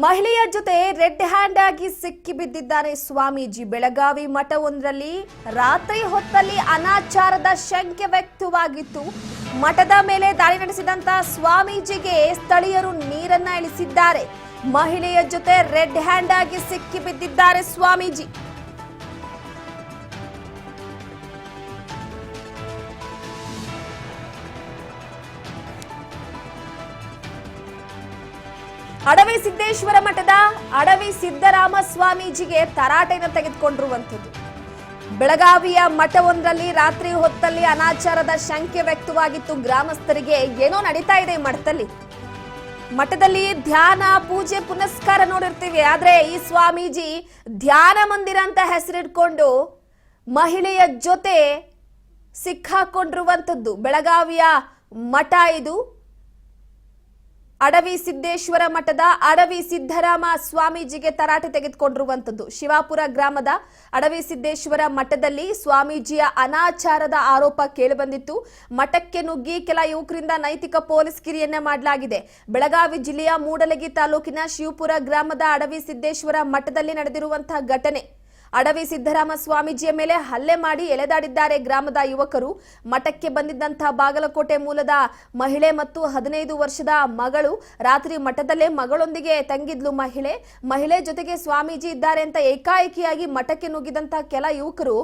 ಮಹಿಳೆಯ ಜೊತೆ red hand ಆಗಿ ಸಿಕ್ಕಿ ಬಿದ್ದಿದ್ದಾರೆ ಸ್ವಾಮೀಜಿ. ಬೆಳಗಾವಿ ಮಠವೊಂದರಲ್ಲಿ ರಾತ್ರಿ ಹೊತ್ತಲ್ಲಿ ಅನಾಚಾರದ ಶಂಕೆ ವ್ಯಕ್ತವಾಗಿತ್ತು. ಮಠದ ಮೇಲೆ ದಾಳಿ ನಡೆಸಿದಂತ ಸ್ವಾಮೀಜಿಗೆ ಸ್ಥಳೀಯರು ನೀರನ್ನ ಇಳಿಸಿದ್ದಾರೆ. ಮಹಿಳೆಯ ಜೊತೆ ರೆಡ್ ಹ್ಯಾಂಡ್ ಆಗಿ ಸಿಕ್ಕಿ ಬಿದ್ದಿದ್ದಾರೆ ಸ್ವಾಮೀಜಿ. ಅಡವಿ ಸಿದ್ದೇಶ್ವರ ಮಠದ ಅಡವಿ ಸಿದ್ದರಾಮ ಸ್ವಾಮೀಜಿಗೆ ತರಾಟೆಯನ್ನು ತೆಗೆದುಕೊಂಡಿರುವಂಥದ್ದು. ಬೆಳಗಾವಿಯ ಮಠವೊಂದರಲ್ಲಿ ರಾತ್ರಿ ಹೊತ್ತಲ್ಲಿ ಅನಾಚಾರದ ಶಂಕೆ ವ್ಯಕ್ತವಾಗಿತ್ತು. ಗ್ರಾಮಸ್ಥರಿಗೆ ಏನೋ ನಡೀತಾ ಇದೆ ಮಠದಲ್ಲಿ ಧ್ಯಾನ ಪೂಜೆ ಪುನಸ್ಕಾರ ನೋಡಿರ್ತೀವಿ. ಆದ್ರೆ ಈ ಸ್ವಾಮೀಜಿ ಧ್ಯಾನ ಮಂದಿರ ಅಂತ ಹೆಸರಿಟ್ಕೊಂಡು ಮಹಿಳೆಯ ಜೊತೆ ಸಿಕ್ಕಾಕೊಂಡಿರುವಂಥದ್ದು. ಬೆಳಗಾವಿಯ ಮಠ ಇದು. ಅಡವಿ ಸಿದ್ದೇಶ್ವರ ಮಠದ ಅಡವಿ ಸಿದ್ದರಾಮ ಸ್ವಾಮೀಜಿಗೆ ತರಾಟೆ ತೆಗೆದುಕೊಂಡಿರುವಂಥದ್ದು. ಶಿವಾಪುರ ಗ್ರಾಮದ ಅಡವಿ ಸಿದ್ದೇಶ್ವರ ಮಠದಲ್ಲಿ ಸ್ವಾಮೀಜಿಯ ಅನಾಚಾರದ ಆರೋಪ ಕೇಳಿಬಂದಿತ್ತು. ಮಠಕ್ಕೆ ನುಗ್ಗಿ ಕೆಲ ಯುವಕರಿಂದ ನೈತಿಕ ಪೊಲೀಸ್ ಕಿರಿಯನ್ನ ಮಾಡಲಾಗಿದೆ. ಬೆಳಗಾವಿ ಜಿಲ್ಲೆಯ ಮೂಡಲಗಿ ತಾಲೂಕಿನ ಶಿವಪುರ ಗ್ರಾಮದ ಅಡವಿ ಸಿದ್ದೇಶ್ವರ ಮಠದಲ್ಲಿ ನಡೆದಿರುವಂತಹ ಘಟನೆ. ಅಡವಿ ಸಿದ್ದರಾಮ ಸ್ವಾಮೀಜಿಯ ಮೇಲೆ ಹಲ್ಲೆ ಮಾಡಿ ಎಳೆದಾಡಿದ್ದಾರೆ ಗ್ರಾಮದ ಯುವಕರು. ಮಠಕ್ಕೆ ಬಂದಿದ್ದಂತಹ ಬಾಗಲಕೋಟೆ ಮೂಲದ ಮಹಿಳೆ ಮತ್ತು 15 ವರ್ಷದ ಮಗಳು. ರಾತ್ರಿ ಮಠದಲ್ಲೇ ಮಗಳೊಂದಿಗೆ ತಂಗಿದ್ಲು ಮಹಿಳೆ ಜೊತೆಗೆ ಸ್ವಾಮೀಜಿ ಇದ್ದಾರೆ ಅಂತ ಏಕಾಏಕಿಯಾಗಿ ಮಠಕ್ಕೆ ನುಗ್ಗಿದಂತಹ ಕೆಲ ಯುವಕರು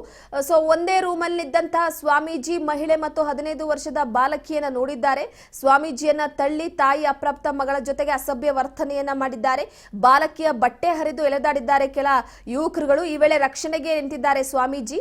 ಒಂದೇ ರೂಮಲ್ಲಿದ್ದಂತಹ ಸ್ವಾಮೀಜಿ, ಮಹಿಳೆ ಮತ್ತು 15 ವರ್ಷದ ಬಾಲಕಿಯನ್ನ ನೋಡಿದ್ದಾರೆ. ಸ್ವಾಮೀಜಿಯನ್ನ ತಳ್ಳಿ ತಾಯಿ ಅಪ್ರಾಪ್ತ ಮಗಳ ಜೊತೆಗೆ ಅಸಭ್ಯ ವರ್ತನೆಯನ್ನ ಮಾಡಿದ್ದಾರೆ. ಬಾಲಕಿಯ ಬಟ್ಟೆ ಹರಿದು ಎಳೆದಾಡಿದ್ದಾರೆ ಕೆಲ ಯುವಕರುಗಳು. ಈ ವೇಳೆ ರಕ್ಷಣೆಗೆ ನಿಂತಿದ್ದಾರೆ ಸ್ವಾಮೀಜಿ.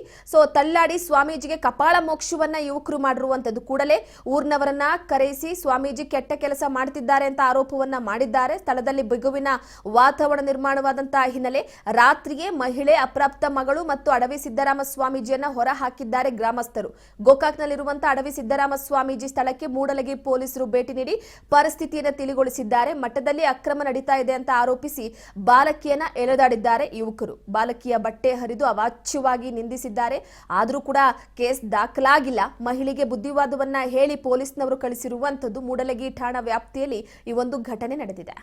ತಳ್ಳಾಡಿ ಸ್ವಾಮೀಜಿಗೆ ಕಪಾಳ ಮೋಕ್ಷವನ್ನ ಯುವಕರು ಮಾಡಿರುವಂತದ್ದು. ಕೂಡಲೇ ಊರಿನವರನ್ನ ಕರೆಸಿ ಸ್ವಾಮೀಜಿ ಕೆಟ್ಟ ಕೆಲಸ ಮಾಡುತ್ತಿದ್ದಾರೆ ಅಂತ ಆರೋಪವನ್ನ ಮಾಡಿದ್ದಾರೆ. ಸ್ಥಳದಲ್ಲಿ ಬಿಗುವಿನ ವಾತಾವರಣ ನಿರ್ಮಾಣವಾದಂತಹ ಹಿನ್ನೆಲೆ ರಾತ್ರಿಗೆ ಮಹಿಳೆ, ಅಪ್ರಾಪ್ತ ಮಗಳು ಮತ್ತು ಅಡವಿ ಸಿದ್ದರಾಮ ಸ್ವಾಮೀಜಿಯನ್ನ ಹೊರ ಹಾಕಿದ್ದಾರೆ ಗ್ರಾಮಸ್ಥರು. ಗೋಕಾಕ್ನಲ್ಲಿರುವಂತಹ ಅಡವಿ ಸಿದ್ದರಾಮ ಸ್ವಾಮೀಜಿ ಸ್ಥಳಕ್ಕೆ ಮೂಡಲಗಿ ಪೊಲೀಸರು ಭೇಟಿ ನೀಡಿ ಪರಿಸ್ಥಿತಿಯನ್ನು ತಿಳಿಗೊಳಿಸಿದ್ದಾರೆ. ಮಠದಲ್ಲಿ ಅಕ್ರಮ ನಡೀತಾ ಇದೆ ಅಂತ ಆರೋಪಿಸಿ ಬಾಲಕಿಯನ್ನ ಎಳೆದಾಡಿದ್ದಾರೆ ಯುವಕರು. ಬಾಲಕಿಯ ಬಟ್ಟೆ ಹರಿದು ಅವಾಚ್ಯವಾಗಿ ನಿಂದಿಸಿದ್ದಾರೆ. ಆದರೂ ಕೂಡ ಕೇಸ್ ದಾಖಲಾಗಿಲ್ಲ. ಮಹಿಳೆಗೆ ಬುದ್ಧಿವಾದವನ್ನ ಹೇಳಿ ಪೊಲೀಸ್ನವರು ಕಳಿಸಿರುವಂತದ್ದು. ಮೂಡಲಗಿ ಠಾಣಾ ವ್ಯಾಪ್ತಿಯಲ್ಲಿ ಈ ಒಂದು ಘಟನೆ ನಡೆದಿದೆ.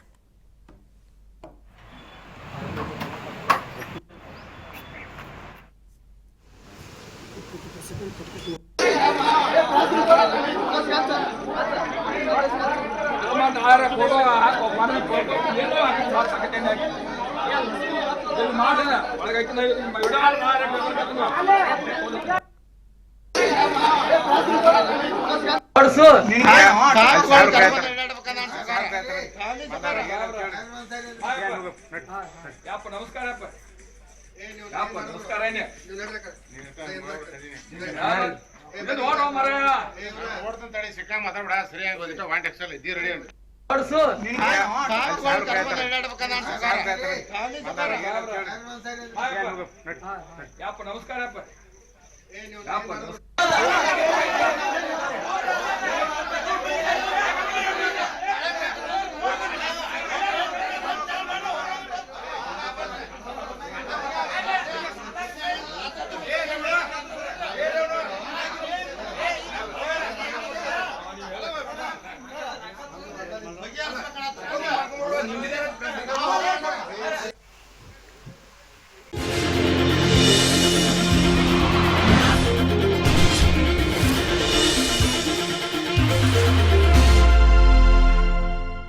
ನಮಸ್ಕಾರ